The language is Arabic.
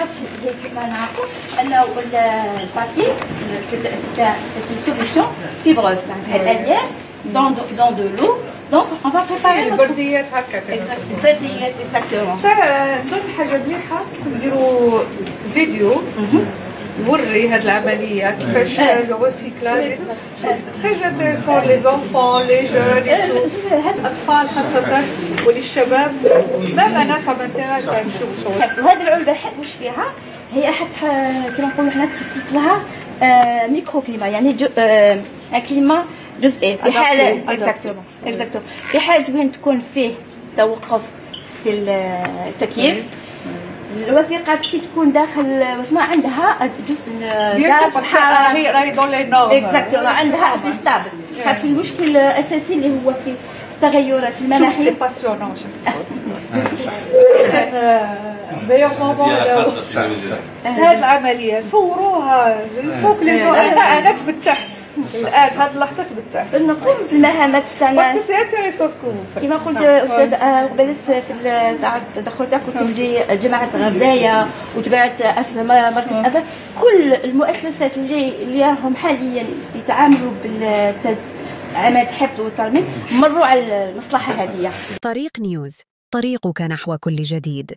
خاطر هي كما نعرفوا انه البابي سي une solution fibreuse معناتها الالياف dans de l'eau. Donc on va préparer البرديات هكا. البرديات exactement. نظن حاجه مليحه نديروا فيديو نوري هاد العمليه كيفاش لو ريسيكلاج. تري انتريسون لي زونفون لي جون هاد الاطفال خاصه وللشباب مام انا سا مانتيراج نشوف شغل. وهذه العلبه حيت واش فيها هي كما نقولوا حنا تخصص لها ميكرو كليما يعني ان كليما جزئي في حاله اكزاكتومون في حاله وين تكون فيه توقف في التكييف. الوثيقه كي تكون داخل واسمها عندها جزء درجه الحراره هي راهي دون لي نورم اكزاكتومون عندها اسي ستابل. هذا المشكل الاساسي اللي هو في التغيرات المناخيه. سي باسيونون هاد العمليه صوروها الفوق انا تبتحت الان هاد اللحظه تبتحت. نقوم بالمهمات تاعنا باسكو سي انتريسون كما قلت استاذ قبلت في التدخل تاعكم كنت جماعه غذايه وتبعت مركز اذى. كل المؤسسات اللي راهم حاليا يتعاملوا بالعمليات الحفظ والترميم مروا على المصلحه هذه. طريق نيوز، طريقك نحو كل جديد.